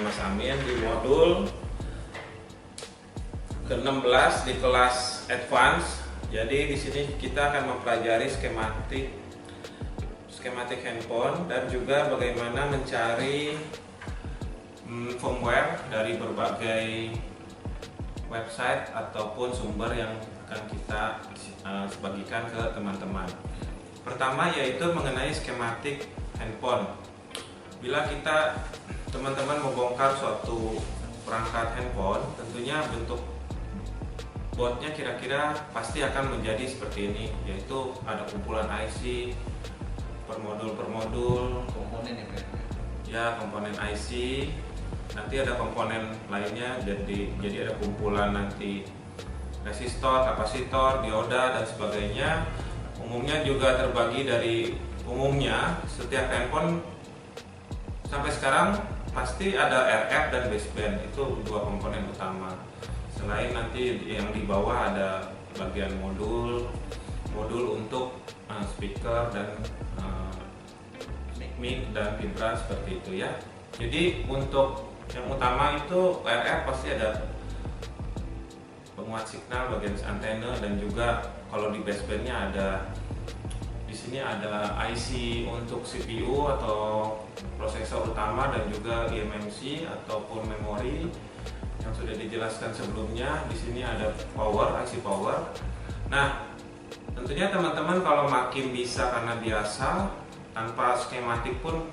Mas Amin di modul ke-16 di kelas advance. Jadi di sini kita akan mempelajari skematik handphone dan juga bagaimana mencari firmware dari berbagai website ataupun sumber yang akan kita bagikan ke teman-teman. Pertama yaitu mengenai skematik handphone. Bila teman-teman membongkar suatu perangkat handphone, tentunya bentuk boardnya kira-kira pasti akan menjadi seperti ini, yaitu ada kumpulan IC per modul komponen ya, komponen IC. Nanti ada komponen lainnya, jadi ada kumpulan nanti resistor, kapasitor, dioda dan sebagainya. Umumnya juga terbagi dari setiap handphone sampai sekarang pasti ada RF dan baseband, itu dua komponen utama. Selain nanti yang di bawah ada bagian modul untuk speaker dan mic dan filter seperti itu ya. Jadi untuk yang utama itu RF pasti ada penguat signal bagian antena, dan juga kalau di basebandnya di sini ada IC untuk CPU atau prosesor utama dan juga eMMC ataupun memori yang sudah dijelaskan sebelumnya. Di sini ada IC power. Nah, tentunya teman-teman kalau makin bisa, karena biasa tanpa skematik pun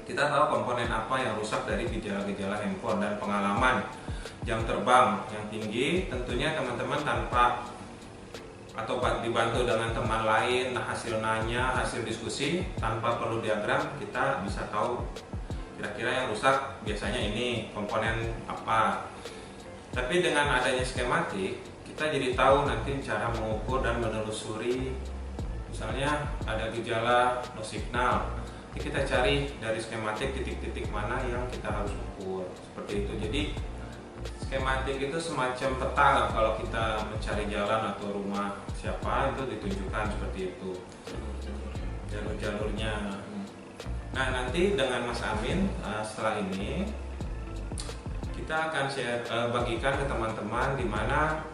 kita tahu komponen apa yang rusak dari gejala-gejala handphone, dan pengalaman jam terbang yang tinggi tentunya teman-teman dibantu dengan teman lain, hasil diskusi tanpa perlu diagram, kita bisa tahu kira-kira yang rusak biasanya ini komponen apa. Tapi dengan adanya skematik, kita jadi tahu nanti cara mengukur dan menelusuri. Misalnya ada gejala no signal, kita cari dari skematik titik-titik mana yang kita harus ukur, seperti itu. Jadi skematik itu semacam peta kalau kita mencari jalan atau rumah siapa, itu ditunjukkan seperti itu jalur-jalurnya. Nah, nanti dengan Mas Amin setelah ini kita akan bagikan ke teman-teman di mana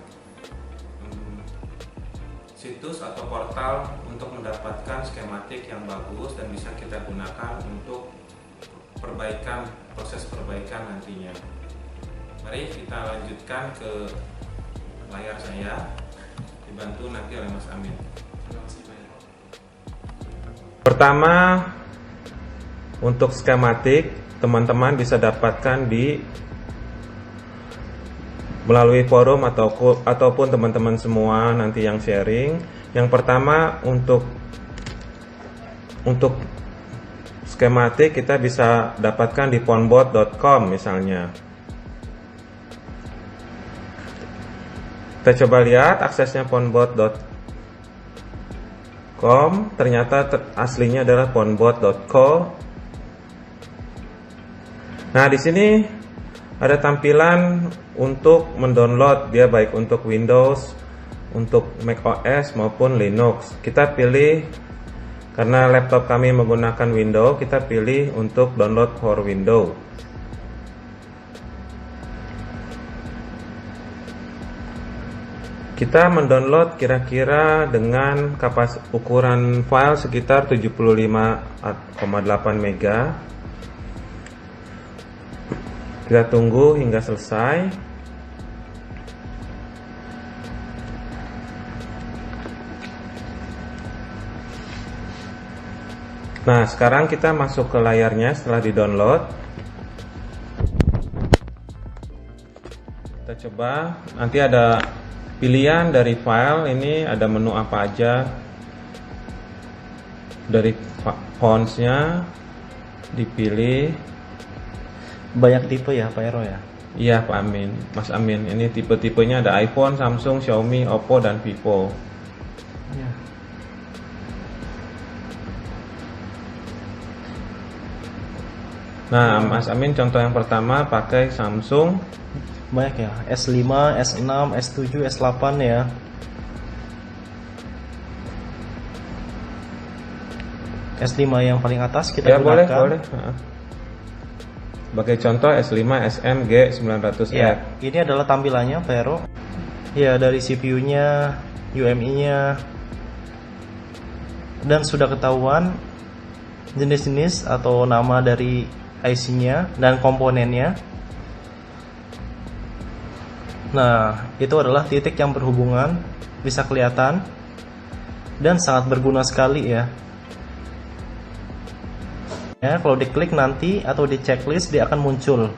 situs atau portal untuk mendapatkan skematik yang bagus dan bisa kita gunakan untuk proses perbaikan nantinya. Mari kita lanjutkan ke layar saya, dibantu nanti oleh Mas Amin. Pertama, untuk skematik teman-teman bisa dapatkan melalui forum ataupun teman-teman semua nanti yang sharing. Yang pertama, untuk skematik kita bisa dapatkan di phoneboard.com misalnya. Kita coba lihat aksesnya phoneboard.com, ternyata aslinya adalah phoneboard.co. Nah, di sini ada tampilan untuk mendownload, dia baik untuk Windows, untuk Mac OS maupun Linux. Kita pilih, karena laptop kami menggunakan Windows, kita pilih untuk download for Windows. Kita mendownload kira-kira dengan ukuran file sekitar 75,8 MB. Kita tunggu hingga selesai. Nah, sekarang kita masuk ke layarnya setelah di-download. Kita coba, nanti ada pilihan dari file, ini ada menu apa aja. Dari fontsnya dipilih. Banyak tipe ya Pak Ero ya? Iya Pak Amin, Mas Amin. Ini tipe-tipenya ada iPhone, Samsung, Xiaomi, Oppo, dan Vivo. Ya. Nah, Mas Amin contoh yang pertama pakai Samsung. Banyak ya, S5, S6, S7, S8 ya. S5 yang paling atas kita ya, gunakan. boleh. Sebagai contoh S5 SM G900F. Ya, ini adalah tampilannya Pak Hero. Ya, dari CPU-nya, UMI-nya, dan sudah ketahuan jenis-jenis atau nama dari IC-nya dan komponennya. Nah, itu adalah titik yang berhubungan, bisa kelihatan dan sangat berguna sekali ya. Ya, kalau diklik nanti atau di checklist dia akan muncul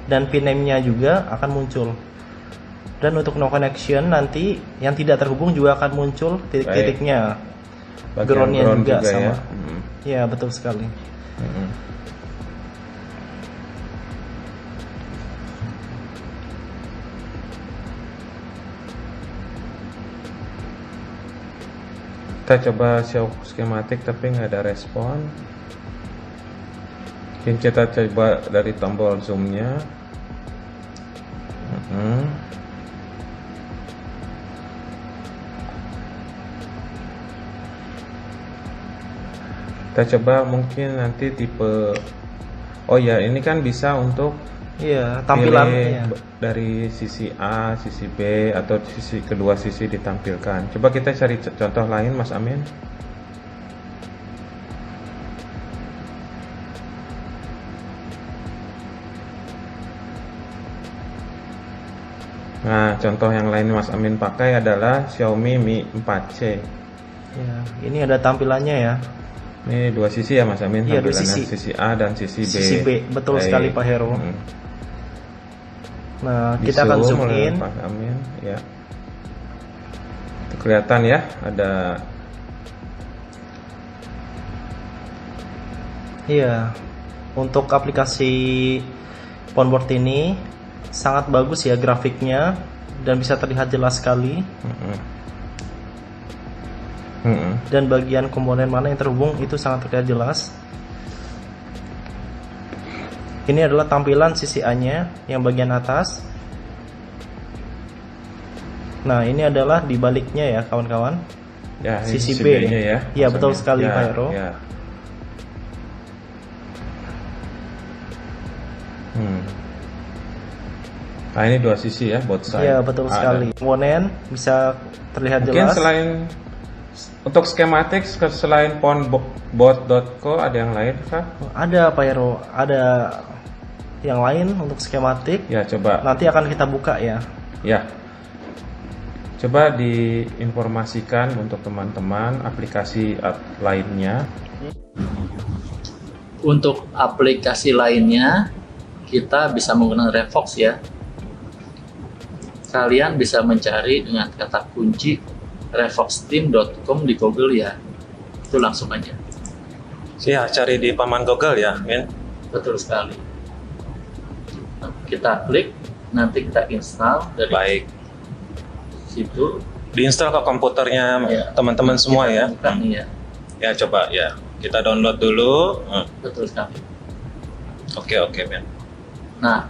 dan pin name-nya juga akan muncul. Dan untuk no connection nanti yang tidak terhubung juga akan muncul titik-titiknya. Ground-nya juga sama. Ya, betul sekali. Kita coba show skematik tapi nggak ada respon. Mungkin kita coba dari tombol zoom-nya. Kita coba mungkin nanti tipe, oh ya ini kan bisa untuk Iya, tampilan pilih ya. dari sisi A, sisi B, atau sisi kedua sisi ditampilkan. Coba kita cari contoh lain, Mas Amin. Nah, contoh yang lain Mas Amin pakai adalah Xiaomi Mi 4C. Ya, ini ada tampilannya ya. Ini dua sisi ya Mas Amin, Iya, dua tampilannya sisi. sisi A dan sisi B. Sisi B, betul sekali Pak Hero. Nah, kita akan zoom oleh in. Pak Amin, ya. Itu kelihatan ya, ada. Iya, untuk aplikasi Phoneboard ini sangat bagus ya grafiknya dan bisa terlihat jelas sekali. Dan bagian komponen mana yang terhubung itu sangat terlihat jelas. Ini adalah tampilan sisi A-nya yang bagian atas. Nah, ini adalah di baliknya ya kawan-kawan. Ya, ini Sisi B. B-nya ya. Iya, betul Mas Amin. sekali, Ya, Pak Hero. ya. Nah, ini dua sisi ya, both side. Iya, betul A sekali. dan- Komponen bisa terlihat Mungkin jelas. selain untuk skematik, selain phoneboard.co ada yang lain kah? Ada Pak Hero, ada yang lain untuk skematik. Ya, coba. Nanti akan kita buka ya. Ya. Coba diinformasikan untuk teman-teman aplikasi lainnya. Untuk aplikasi lainnya, kita bisa menggunakan Revox ya. Kalian bisa mencari dengan kata kunci revoxteam.com di Google ya. Itu langsung aja. Ya, cari di paman Google ya, Min. Betul sekali. Nah, kita klik, nanti kita install dari Baik. situ. Diinstal ke komputernya Ya. teman-teman semua Kita ya. buka nih ya. Ya, coba ya. Kita download dulu. Betul sekali. Oke, Min. Nah,